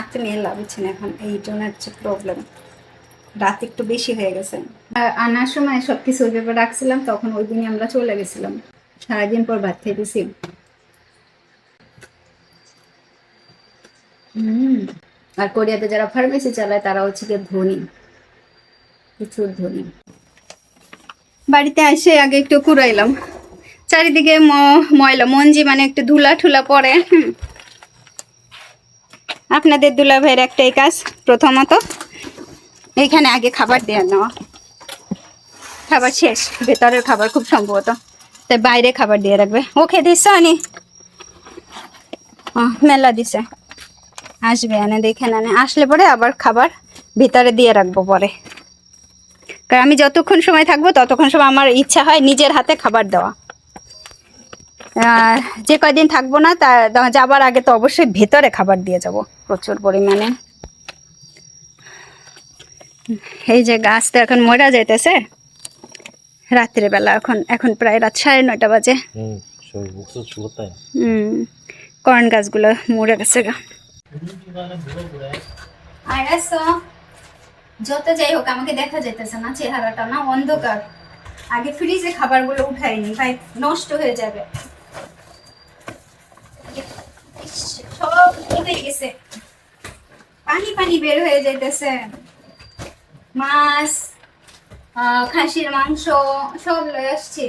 রাতে নিয়ে লাভ হচ্ছে না, এখন এই জন্য হচ্ছে প্রবলেম, রাত একটু বেশি হয়ে গেছে। আনার সময় সবকিছু ওইভাবে রাখছিলাম, তখন ওই দিনই আমরা চলে গেছিলাম, সারাদিন পর ভাত খেয়েছি। আর কোরিয়াতে যারা ফার্মেসি চালায় তারা হচ্ছে গিয়ে ধনী, প্রচুর ধনী। বাড়িতে এসে আগে একটু কুড়াইলাম, চারিদিকে ময়লা মঞ্জি, মানে একটু ধুলা ঠুলা পড়ে। আপনাদের দুলা ভাইয়ের একটাই কাজ, প্রথমত এইখানে আগে খাবার দেওয়া নেওয়া, খাবার শেষ, ভেতরের খাবার খুব সম্ভবত, তাই বাইরে খাবার দিয়ে রাখবে। ওকে দিচ্ছে আনি, মেলা দিছে, আসবে এনে দেখে না, আসলে পরে আবার খাবার ভিতরে দিয়ে রাখবো পরে, কারণ আমি যতক্ষণ সময় থাকবো ততক্ষণ সময় আমার ইচ্ছা হয় নিজের হাতে খাবার দেওয়া। যে কয়দিন থাকবো না তা যাবার আগে তো অবশ্যই ভেতরে খাবার দিয়ে যাব প্রচুর পরিমাণে। এই যে গাছ তো এখন মরা যাইতেছে রাত্রে বেলা, এখন প্রায় রাত 9:30 বাজে। করন গাছগুলো মরে গেছে গা। আর যত যাই হোক আমাকে দেখা যাইতেছে না, চেহারাটা না অন্ধকার। আগে ফ্রিজে খাবারগুলো উঠাইনি, ভাই নষ্ট হয়ে যাবে, সব উঠে গেছে, পানি পানি বের হয়ে যাইতেছে। মাছ, খাসির মাংস সব লয়ে আসছি,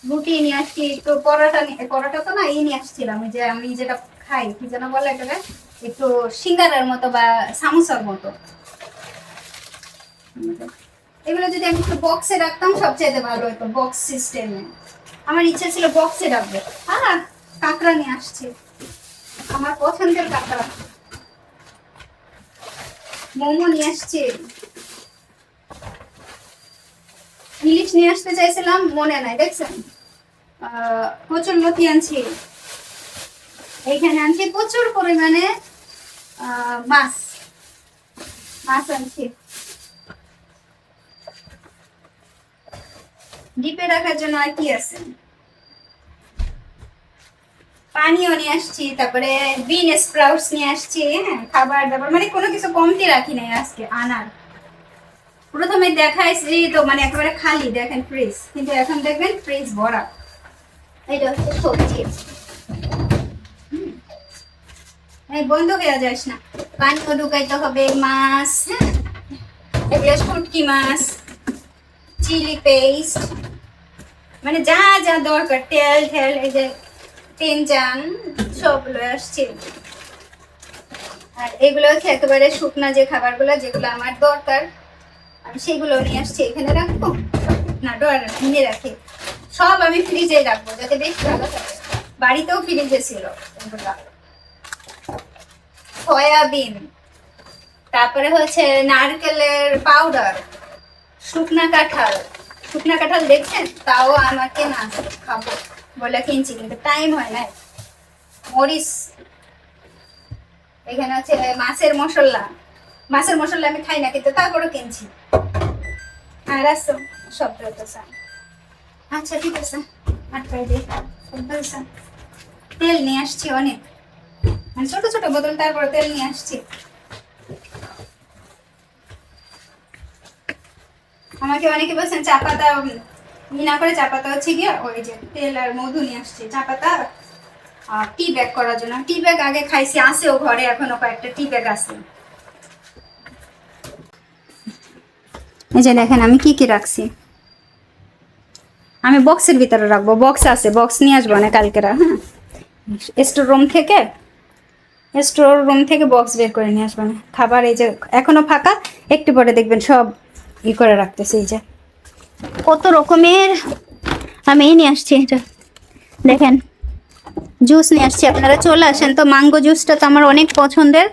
রুটি নিয়ে আসছি, একটু পরোটা তো না এই নিয়ে আসছিলাম, যে আমি যেটা খাই কি যেন বলে এটাকে, একটু সিঙ্গারার মতো বা সামোসার মতো। এগুলো যদি আমি একটু বক্সে রাখতাম সবচেয়ে ভালো হতো, বক্স সিস্টেমে। আমার ইচ্ছা ছিল বক্সে রাখবো। কাঁকড়া নিয়ে আসছি, আমার পছন্দের কাঁকড়া। মোমো নিয়ে আসছি, ইলিশ নিয়ে আসতে চাইছিলাম, মনে নাই, দেখছেন। প্রচুর মতি আনছি, এইখানে আনছি প্রচুর পরিমাণে মাছ আনছি, ডিপে রাখার জন্য। আর কি আছে, পানিও নিয়ে আসছি, তারপরে বিন স্প্রাউটস নিয়ে আসছি। হ্যাঁ, খাবার দাবার মানে কোনো কিছু কমতি রাখি নাই আজকে আনার। প্রথমে দেখাইছি তো মানে একেবারে খালি, দেখেন ফ্রিজ, কিন্তু এখন দেখবেন ফ্রিজ ভরা। এটা হচ্ছে সবজি, এই বন্ধ হয়ে যাস না, পানিও ঢুকাইতে হবে। মাছ, হ্যাঁ, এগুলো শুটকি মাছ, চিলি পেস্ট, মানে যা যা দরকার, তেল ঠেল, এই যে তেনজান সব লয়ে আসছে। আর এগুলো হচ্ছে একেবারে শুকনা যে খাবারগুলো, যেগুলো আমার দরকার আমি সেগুলো নিয়ে আসছি। এখানে রাখবো না, ডয়ারে কিনে রাখি, সব আমি ফ্রিজে রাখবো যাতে বেশ ভালো থাকে। বাড়িতেও ফ্রিজে ছিল এগুলো। সয়াবিন, তারপরে হচ্ছে নারকেলের পাউডার, শুকনা কাঁঠাল দেখছেন, তাও আমাকে না খাবো বলে কিনছি, কিন্তু টাইম হয় না। মরিচ, এখানে হচ্ছে মাছের মশলা আমি খাই না, কিন্তু তারপরে কিনছি। আর আসো শব্দ হতেছে, আচ্ছা ঠিক আছে, আটকাই দিই। তেল নিয়ে আসছি অনেক, মানে ছোট ছোট বোতল, তারপরে তেল নিয়ে আসছি। আমাকে অনেকে বলছেন চা পাতা না করে, চা পাতা হচ্ছে গিয়ে ওই যে তেল আর মধু নিয়ে আসছে, চা পাতা টি ব্যাগ করার জন্য। টি ব্যাগ আগে খাইছি, আসেও ঘরে এখনো কয়েকটা টি ব্যাগ আছে। এই যে দেখেন আমি কি কি রাখছি, আমি বক্সের ভিতরে রাখবো, বক্স আছে, বক্স নিয়ে আসবো না কালকেরা। হ্যাঁ, স্টোর রুম থেকে বক্স বের করে নিয়ে আসবো না। খাবার এই যে এখনো ফাঁকা, একটু পরে দেখবেন সব করে রাখতেছে। এই যে কত রকমের আমি নিয়ে আসছি, এটা দেখেন জুস নিয়ে আসছি, আপনারা চলে আসেন তো। ম্যাঙ্গো জুসটা তো আমার অনেক পছন্দের,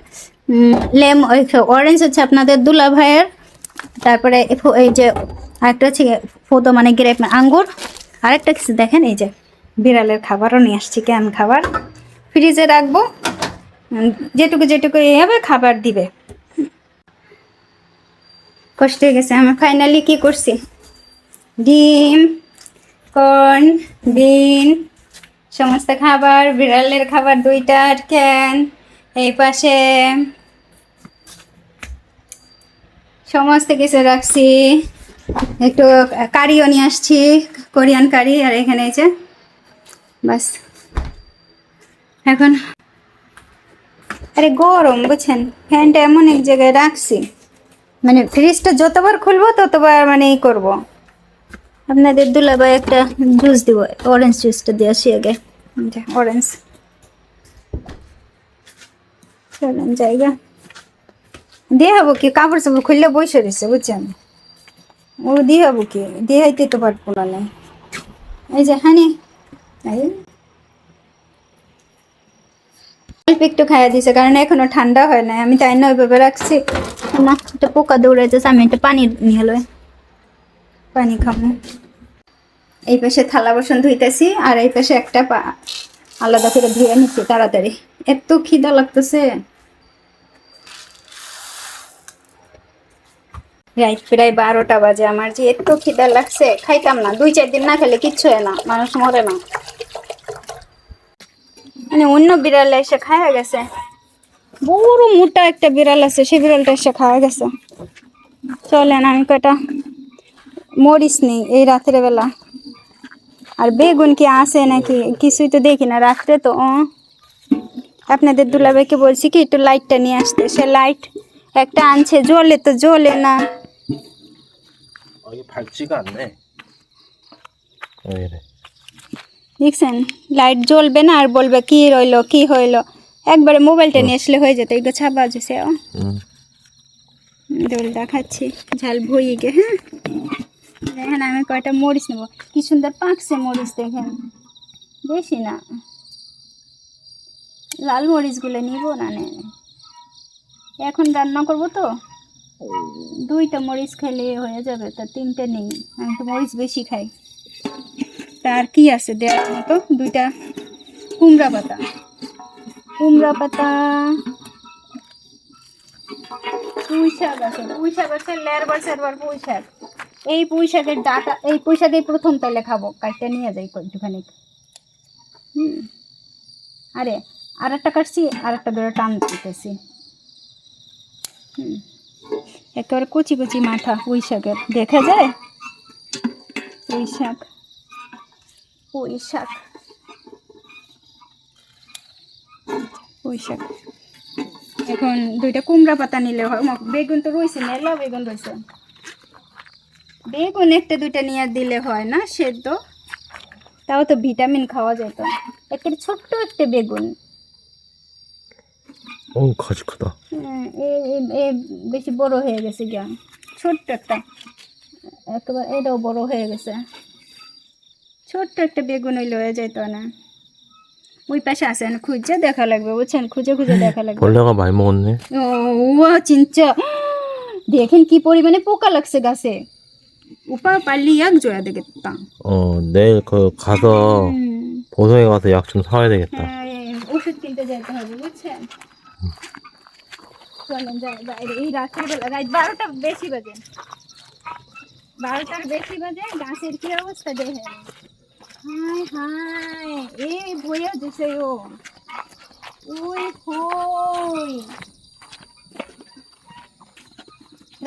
অরেঞ্জ হচ্ছে আপনাদের দুলা ভাইয়ের, তারপরে এই যে আরেকটা হচ্ছে ফোটো মানে গ্রেপ আঙ্গুর, আরেকটা কিছু দেখেন এই যে বিড়ালের খাবারও নিয়ে আসছি, ক্যান খাবার ফ্রিজে রাখবো, যেটুকু হবে খাবার দিবে। কষ্ট হয়ে গেছে আমি, ফাইনালি কি করছি, ডিম, কর্ন, বিন, সমস্ত খাবার, বিড়ালের খাবার 2টা ক্যান, এই পাশে সমস্ত কিছু রাখছি। একটু কারিও নিয়ে আসছি, কোরিয়ান কারি। আর এখানে এই যে বাস এখন আরে গরম বুঝছেন, ফ্যানটা এমন এক জায়গায় রাখছি, মানে ফ্রিজটা যতবার খুলবো ততবার মানে ই করবো। আপনাদের দুলাভাই একটা জুস দিব, অরেঞ্জ জুসটা দিয়ে আসি আগে। অরেঞ্জ চলেন জায়গা দিয়ে হবো কি, কাপড় চাপড় খুললে বসে রয়েছে বুঝছেন, ও দিয়ে হবো কি, দিয়ে হাইতে তো পারবো না। নাই এই যে হানি অল্প একটু খাইয়া দিছে, কারণ এখনো ঠান্ডা হয় না। আমি তাই না ওইভাবে রাখছি না, একটা পোকা দৌড়াইতেছে। আমি একটা পানি নিয়ে এলো, পানি খাবো। এই পাশে থালা বাসন ধুইতেছি, আর এই পাশে একটা আলাদা করে ধুয়ে নিচ্ছি তাড়াতাড়ি, এত খিদা লাগতেছে। রাইট প্রায় 12টা বাজে, আমার যে এত খিদা লাগছে, খাইতাম না। 2-4 দিন না খেলে কিচ্ছু হয় না, মানুষ মরে না। মানে অন্য বিড়াল এসে খাওয়া গেছে, বড় মোটা একটা বিড়াল আছে, সেই বিড়ালটা এসে খাওয়া গেছে। চলেন আমি কটা মরিস নেই এই রাতের বেলা। আর বেগুন কি আছে নাকি কিছুই তো দেখি না রাত্রে তো। আপনাদের দুলাভাইকে বলছি কি একটু লাইটটা নিয়ে আসতে, সে লাইট একটা আনছে, জ্বলে তো জ্বলে না। দেখছেন লাইট জ্বলবে না, আর বলবে কি রইলো কি হইলো। একবারে মোবাইলটা নিয়ে আসলে হয়ে যেত। এগুলো ছাপা যেছে দোল দেখাচ্ছি ঝাল ভুই গে। হ্যাঁ দেখেন আমি কয়টা মরিচ নেবো, কি সুন্দর পাকছে মরিচ দেখেন, বেশি না। লাল মরিচগুলো নিব না, এখন রান্না করবো তো 2টা মরিচ খেলে হয়ে যাবে, তা 3টে নেই। আমি তো মরিচ বেশি খাই। তার কি আছে দেওয়ার মতো, 2টা কুমড়া পাতা, পুঁই শাক আছে, পুঁই শাক আছে, লেরবার সেরবার পুঁই শাক। এই পুঁই শাকের ডাটা, এই পুঁই শাকের প্রথম তাইলে খাবো, কাটতে নিয়ে যাই একটুখানি। আরে আর একটা কাটছি, আর একটা ধরে টান দিতেছি। একেবারে কচি কচি মাথা পুঁই শাকের, দেখা যায় পুঁই শাক। পুঁই শাক এখন 2টা কুমড়া পাতা নিলে হয়। বেগুন তো রয়েছে, মেলা বেগুন রয়েছে। বেগুন 1-2টা নিয়ে দিলে হয় না সেদ্ধ, তাও তো ভিটামিন খাওয়া যেত। একটা ছোট্ট একটা বেগুন, ও খচখতা, বেশি বড় হয়ে গেছে গিয়া, ছোট্ট একটা, একেবারে এটাও বড় হয়ে গেছে। ছোট্ট একটা বেগুন হইলে হয়ে যেত না। ওই পাশে আছে, খুঁজে দেখা লাগবে বুঝছেন, খুঁজে দেখা লাগবে। 벌레가 많이 먹었네. ও চিন্তা দেখেন কি পরিমাণে পোকা লাগছে গাছে। উপা 빨리 약 줘야 되겠다. 내일 그 가서 보성에 가서 약 좀 사와야 되겠다. ওষুধ কিনতে যেতে হবে বুঝছেন। চলেন যাই বাইরে, এই রাত্রিবেলা রাত 12টা বেশি বাজে, 12টার বেশি বাজে। গাছের কি অবস্থা দেখেন, হায় হায় এই বইয়া দিছে ও, ওই হই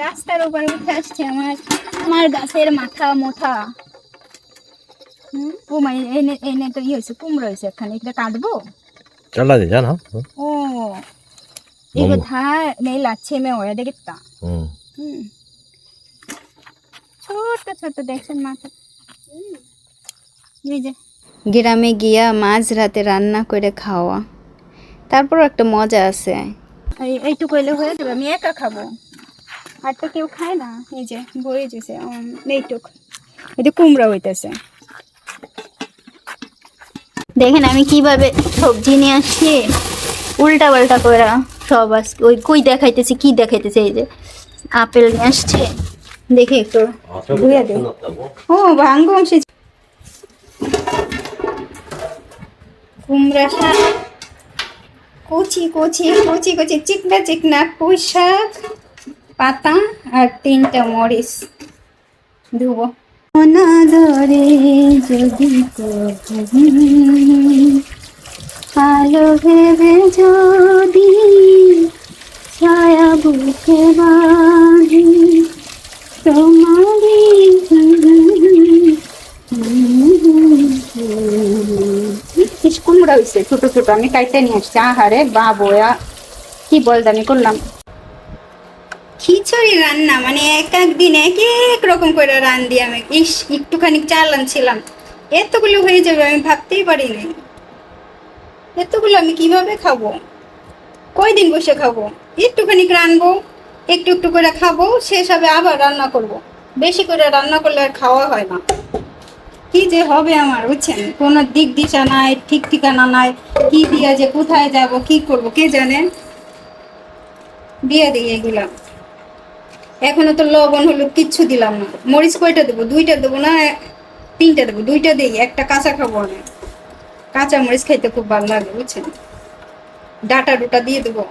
রাস্তার উপরে উঠে আসছে আমার গাছের মাথা মোথা। ও মাই এনে এনে তো ই হয়েছে, কুমড়ো হয়েছে এখানে, এটা কাটবো। 잘라야 되잖아. ও 이거 다 내일 아침에 와야 되겠다. ছোট দেখছেন মাথা। এই যে গ্রামে গিয়া মাঝ রাতে রান্না করে খাওয়া, তারপর একটা মজা আছে। এইটুকু হইলে হয়ে যাবে, আমি একা খাবো, আর তো কেউ খায় না। এই যে বয়ে যেছে এইটুক, এই যে কুমড়া হইতেছে। দেখেন আমি কিভাবে সবজি নিয়ে আসছি, উল্টা পাল্টা করে সব আজকে ওই কই দেখাইতেছি, কি দেখাইতেছে। এই যে আপেল নিয়ে আসছে, দেখে একটু ধুয়ে দে। ও ভাঙ্গমসি কুমড়া শাক, কচি চিকনা পুঁই শাক পাতা, আর 3টা মরিচ ধুবো। অনাদরে যদি কখনো আলো ভেবে যদি ছায়া বুকে বাঁধি তোমারই কুমড়া হয়েছে ছোট ছোট, আমি কাইতে নিয়ে আসছি। আহারে বাবয়া, কি বলদামি করলাম। খিচুড়ি রান্না মানে এক এক দিন এক এক রকম করে রান্ধি আমি। একটুখানি চাল আনছিলাম, এতগুলো হয়ে যাবে আমি ভাবতেই পারি নাই। এতগুলো আমি কিভাবে খাবো, কয়দিন বসে খাবো? একটুখানি রানবো, একটু একটু করে খাবো, শেষ হবে আবার রান্না করব। বেশি করে রান্না করলে আর খাওয়া হয় না। কি যে হবে আমার, বুঝছেন? কোনো দিক দিশা নাই, ঠিক ঠিকানা নাই, কি দিয়া যে কোথায় যাব কি করব কে জানে। দিয়ে দিই এগুলা। এখনো তো লবণ হলুদ কিচ্ছু দিলাম না। মরিচ কয়টা দেবো? 2টা দেবো না 3টা দেবো? 2টা দিই, একটা কাঁচা খাবো আমি। কাঁচা মরিচ খাইতে খুব ভালো লাগে, বুঝছেন? ডাটা ডুটা দিয়ে দেবো,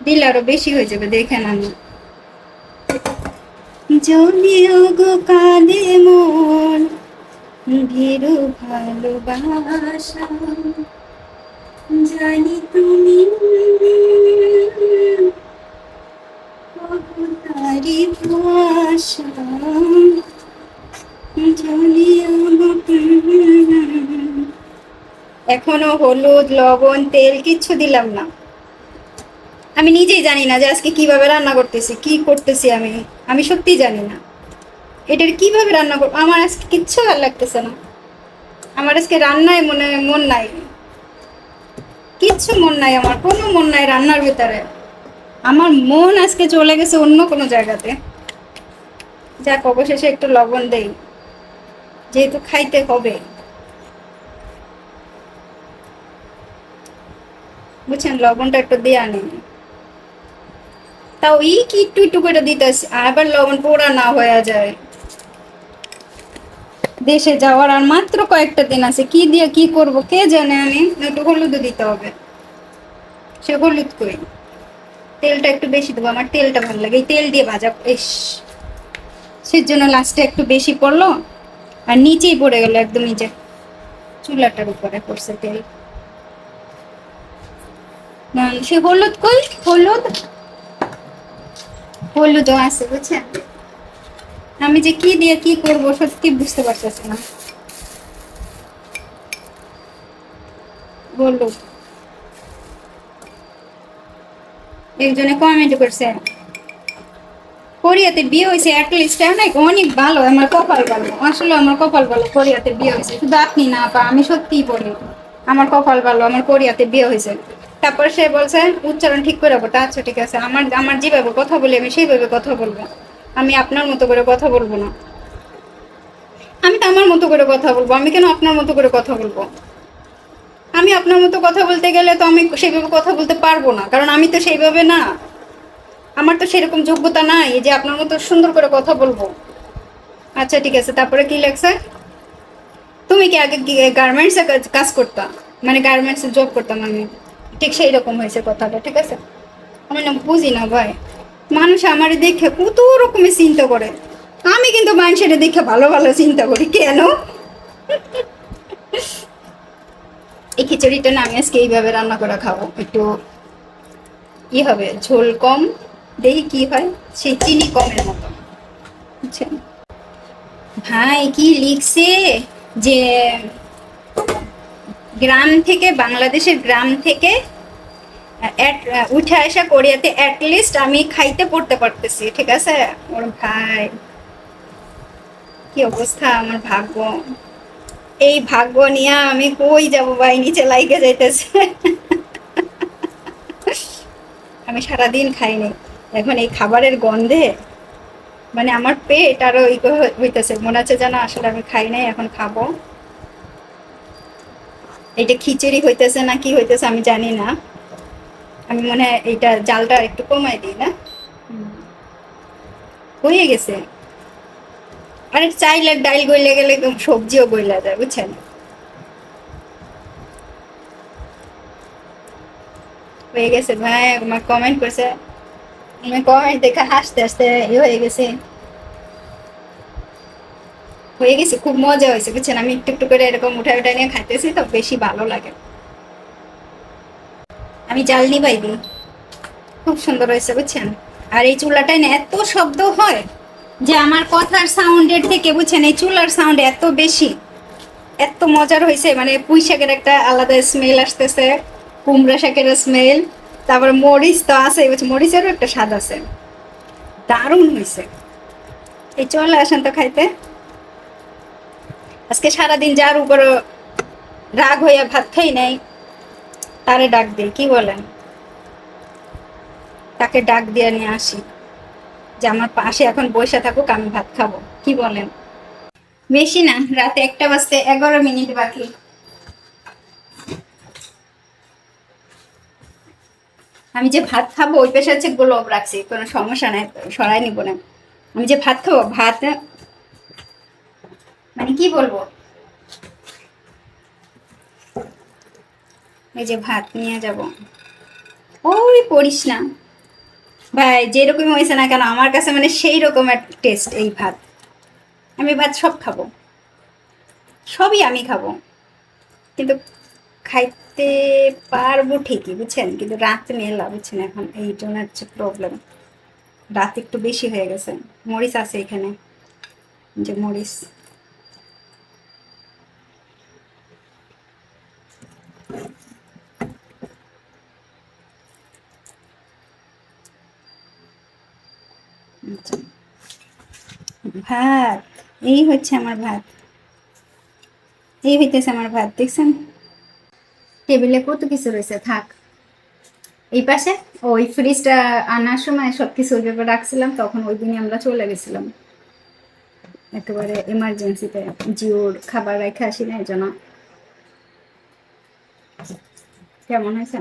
দিলে আরো বেশি হয়ে যাবে, দেখেন। আমি যদিও গো কাঁদে মন ভীরু ভালোবাসা, জানি তুমি তারি ভাষা, এখনো হলুদ লবণ তেল কিচ্ছু দিলাম না। আমি নিজেই জানি না যে আজকে কিভাবে রান্না করতেছি, কি করতেছি আমি আমি সত্যিই জানি না এটার কিভাবে রান্না করবো। আমার আজকে কিচ্ছু ভালো লাগতেছে না। আমার আজকে রান্নায় মন নাই, কিচ্ছু মন নাই, আমার কোনো মন নাই রান্নার ভিতরে। আমার মন আজকে চলে গেছে অন্য কোনো জায়গাতে। যাক, অবশেষে একটু লবণ দেই, যেহেতু খাইতে হবে, বুঝছেন? লবণটা একটু দিয়ে আনি, তাও কি একটু একটু করে দিতেছি, আবার লবণ পোড়া না হয়ে যায়। দেশে যাওয়ার আর মাত্র কয়েকটা দিন আছে, কি দিয়ে কি করব কে জানে। আমি একটু হলুদও দিতে হবে, সে হলুদ কই? তেলটা একটু বেশি দেবো, আমার তেলটা ভালো লাগে, এই তেল দিয়ে ভাজা। ইস, সেজন্য লাস্টে একটু বেশি পড়লো, আর নিচেই পড়ে গেল, একদম নিচে চুলাটার উপরে পড়ছে তেল। সে হলুদ কই? হলুদও আছে, বুঝছেন? আমি যে কি দিয়ে কি করব সত্যি বুঝতে পারতেছি না। হলুদ একজনে কমেন্ট করছে কোরিয়াতে বিয়ে হয়েছে, অ্যাটলিস্ট অনেক ভালো, আমার কপাল ভালো। আসলে আমার কপাল ভালো, কোরিয়াতে বিয়ে হয়েছে। শুধু আপনি না পা, আমি সত্যিই বলি আমার কপাল ভালো, আমার কোরিয়াতে বিয়ে হয়েছে। তারপর সে বলছে উচ্চারণ ঠিক করে বলতে। আচ্ছা ঠিক আছে, আমার যেভাবে কথা বলি আমি সেইভাবে কথা বলবো, আমি আপনার মতো করে কথা বলবো না। আমি তো আমার মতো করে কথা বলবো, আমি কেন আপনার মতো করে কথা বলবো? আমি আপনার মতো কথা বলতে গেলে তো আমি সেইভাবে কথা বলতে পারবো না, কারণ আমি তো সেইভাবে না, আমার তো সেরকম যোগ্যতা নাই যে আপনার মতো সুন্দর করে কথা বলবো। আচ্ছা ঠিক আছে, তারপরে কি লেখছে? তুমি কি আগে গার্মেন্টসে কাজ করতাম, মানে গার্মেন্টসে জব করতাম আমি? ঠিক সেই রকম হয়েছে কথাটা, ঠিক আছে? আমি না বুঝি না ভাই, মানুষ আমার দেখে কত রকমের চিন্তা করে, আমি কিন্তু মানুষের দেখে ভালো ভালো চিন্তা করি কেন? এই খিচুড়িটা না আমি আজকে এইভাবে রান্না করে খাবো, একটু কি হবে, ঝোল কম, দেখি কি হয়, সেই চিনি কমের মতো, বুঝছেন? ভাই কি লিখছে যে গ্রাম থেকে, বাংলাদেশের গ্রাম থেকে উঠে আসা কোরিয়াতে অ্যাটলিস্ট আমি খাইতে পড়তে পারতেছি, ঠিক আছে? ওর ভাই কি অবস্থা আমার ভাগ্য, এই ভাগ্য নিয়ে আমি কই যাব ভাই, নিচে লাইগে যাইতেছে। আমি সারাদিন খাইনি, এখন এই খাবারের গন্ধে মানে আমার পেট আরো হইতেছে, মনে হচ্ছে যেন আসলে আমি খাই নাই, এখন খাবো। এটা খিচুড়ি হইতেছে না কি হইতেছে আমি জানি না, আমি মনে হয় এইটা জালটা একটু কমাই দিই না, হয়ে গেছে। আরে চাইলে ডাইল গইলে গেলে সবজিও গইলা যায়, বুঝছেন? হয়ে গেছে ভাই, আমার কমেন্ট করছে, আমি কমেন্ট দেখে হাসতে হাসতে হয়ে গেছে। হয়ে গেছে, খুব মজা হয়েছে বুঝছেন। আমি একটু একটু করে এরকম উঠায় উঠায় নিয়ে খাইতেছি তো বেশি ভালো লাগে। আমি জাল নিবাই দিই, খুব সুন্দর হয়েছে বুঝছেন। আর এই চুলাটায় না এত শব্দ হয় যে আমার কথার সাউন্ডের থেকে বুঝছেন এই চুলার সাউন্ড এত বেশি, এত মজার হয়েছে। মানে পুঁই শাকের একটা আলাদা স্মেল আসতেছে, কুমড়া শাকের স্মেল, তারপর মরিচ তো আছে, মরিচেরও একটা স্বাদ আছে, দারুণ হয়েছে। এই চলে আসেন তো খাইতে। আজকে সারাদিন যার উপর রাগ হইয়া ভাত খাই নাই তারে ডাক দিই, কি বলেন? তাকে ডাক দিয়ে নিয়ে আসি যে আমার পাশে এখন বসে থাকুক, আমি ভাত খাবো, কি বলেন? বেশি না, রাতে 1টা বাজতে 11 মিনিট বাকি। আমি যে ভাত খাবো ওই পেশে হচ্ছে গোলক রাখছি, কোনো সমস্যা নাই, সরাই নিব না। আমি যে ভাত খাবো, ভাত মানে কি বলবো, এই যে ভাত নিয়ে যাব। ওই পড়িস না ভাই, যেরকম হয়েছে না কেন আমার কাছে মানে সেই রকমের টেস্ট এই ভাত। আমি ভাত সব খাবো, সবই আমি খাবো, কিন্তু খাইতে পারবো ঠিকই বুঝছেন, কিন্তু রাত মেলা বুঝছেন, এখন এই জন্য হচ্ছে প্রবলেম। রাত একটু বেশি হয়ে গেছে। মরিচ আছে এখানে, যে মরিচ। আচ্ছা, ভাত, এই হচ্ছে আমার ভাত, এই হইতেছে আমার ভাত, দেখছেন? টেবিলে কত কিছু রয়েছে, থাক। এই পাশে ওই ফ্রিজটা আনার সময় সবকিছু ওইভাবে রাখছিলাম, তখন ওই দিনই আমরা চলে গেছিলাম একেবারে এমার্জেন্সিতে, জিওর খাবার রেখে আসি না, এই জন্য। কেমন হয়েছে?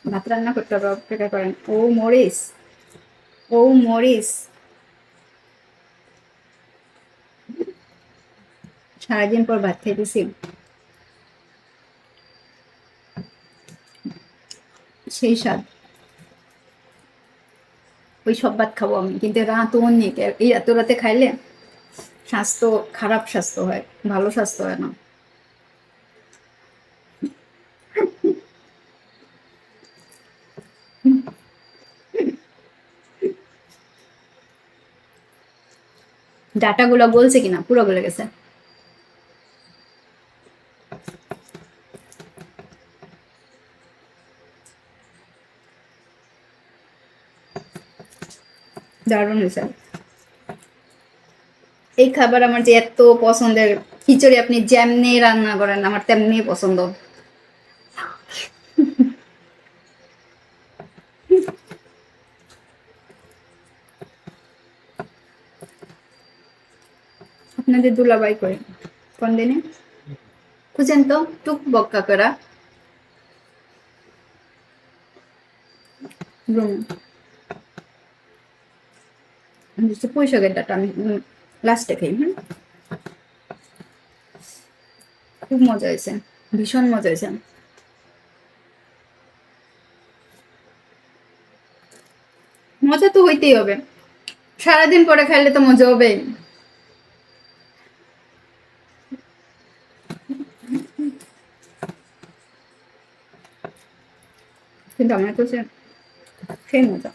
ভাত রান্না করতে হবে, অপেক্ষা করেন। ও মরিস, ও মরিস, সারাদিন পর ভাত খাইতেছি, সেই স্বাদ। ওই সব ভাত খাবো আমি, কিন্তু রাত অনেক, এই এত রাতে খাইলে স্বাস্থ্য খারাপ, স্বাস্থ্য হয়, ভালো স্বাস্থ্য হয় না। ডাটাগুলো গলছে কিনা, পুরো গলে গেছে। দারুণ হয়েছে। এই খাবার আমার যে এত পছন্দের, খিচুড়ি আপনি যেমনি রান্না করেন আমার তেমনি পছন্দ। আপনাদের দুলাবাই করে কোন দিনে খুঁজেন তো, টুক বক্কা করা পুঁই শাকের ডাটা আমি লাস্টে খাই। খুব মজা হয়েছে, ভীষণ মজা হয়েছে। মজা তো হইতেই হবে, সারাদিন পরে খাইলে তো মজা হবে। কিন্তু আমার তো সেই মজা।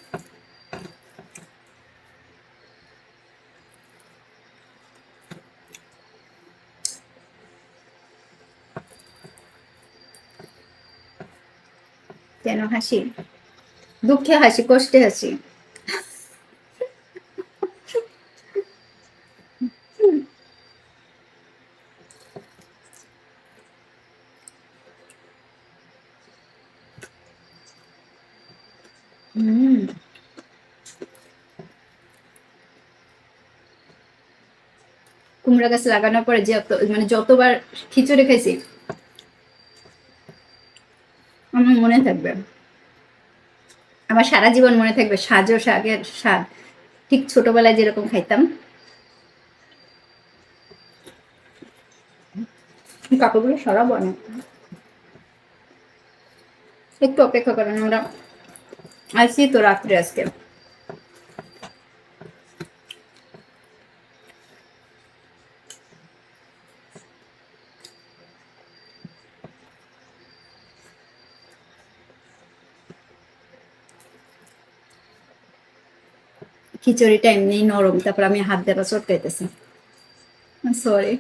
কেন হাসি? দুঃখে হাসি, কষ্টে হাসি। হম, কুমড়া গাছ লাগানোর পরে যে মানে যতবার খিচুড়ি খাইছি আমার মনে থাকবে, আমার সারা জীবন মনে থাকবে। সাজো শাকের স্বাদ ঠিক ছোটবেলায় যেরকম খাইতাম। কাপড়গুলো সরাবো না, একটু অপেক্ষা করেন, আমরা আসছি তো রাত্রে আজকে। খিচুড়িটা এমনি নরম, তারপর আমি হাত দ্বারা চটকাইতেছি। সরি।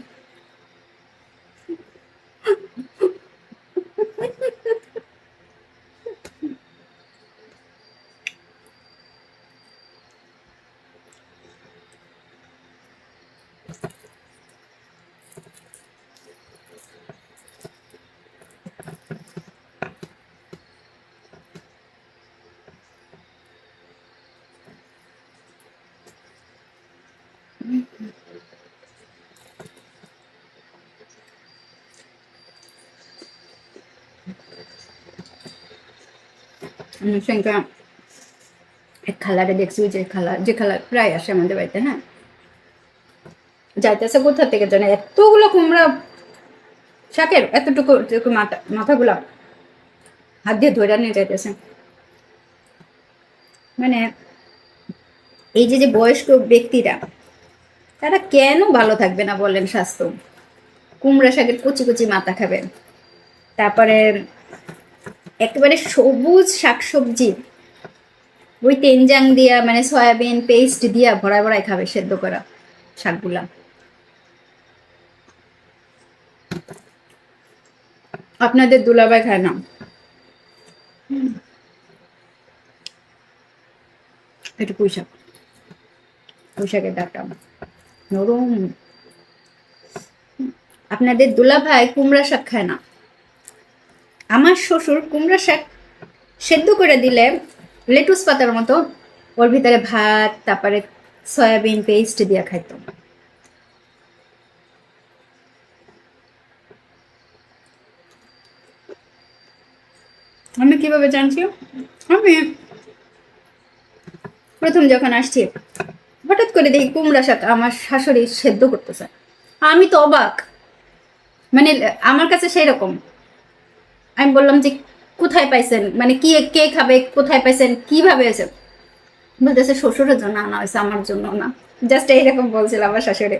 সেটা এক খালারে দেখছি, ওই যে খালা প্রায় আসে আমাদের বাড়িতে, হ্যাঁ, যাইতেছে কোথা থেকে জানে এতগুলো কুমড়া শাকের এতটুকু মাথাগুলা হাত দিয়ে ধরে নিয়ে যাইতেছে। মানে এই যে বয়স্ক ব্যক্তিরা, তারা কেন ভালো থাকবে না বলেন? স্বাস্থ্য, কুমড়া শাকের কচি কচি মাথা খাবেন, তারপরে একেবারে সবুজ শাকসবজি ওই তেনজাং দিয়া, মানে সয়াবিন পেস্ট দিয়া ভরায় ভরায় খাবে, সেদ্ধ করা শাকগুলা। আপনাদের দুলাভাই খায় না। একটু পুঁইশাকের ডাটা নরম। আপনাদের দুলাভাই কুমড়া শাক খায় না। আমার শ্বশুর কুমড়া শাক সেদ্ধ করে দিলে লেটুস পাতার মতো ওর ভিতরে ভাত, তারপরে সয়াবিন পেস্ট দিয়া খাইতো। আমি কিভাবে জানছি? আমি প্রথম যখন আসছি, হঠাৎ করে দেখি কুমড়া শাক আমার শাশুড়ি সেদ্ধ করতেছে। আমি তো অবাক, মানে আমার কাছে সেই রকম। আমি বললাম যে কোথায় পাইছেন, মানে কি কে খাবে, কোথায় পাইছেন, কিভাবে হয়েছে? বলতেছে শ্বশুরের জন্য আনা হয়েছে, আমার জন্য না। জাস্ট এইরকম বলছিল আমার শাশুড়ি।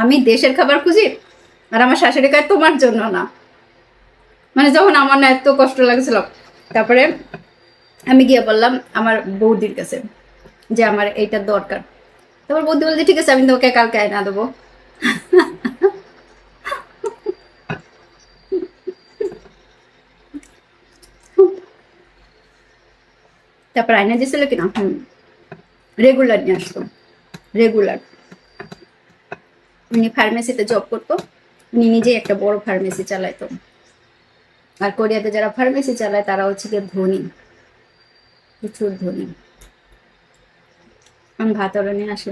আমি দেশের খাবার খুঁজি, আর আমার শাশুড়ি কয় তোমার জন্য না। মানে যখন আমার না এত কষ্ট লাগছিল, তারপরে আমি গিয়ে বললাম আমার বৌদির কাছে যে আমার এইটা দরকার। তারপর বৌদি বলছে ঠিক আছে, আমি তোমাকে কালকে এনে দেবো। তারপর আয়না দিয়েছিল কিনা, রেগুলার নিয়ে আসতো, রেগুলার। উনি ফার্মেসিতে জব করতো, উনি নিজেই একটা বড় ফার্মেসি চালাইতো। আর কোরিয়াতে যারা ফার্মেসি চালায় তারা হচ্ছে গিয়ে ধনী, প্রচুর ধনী। আমি ভাত নিয়ে আসে।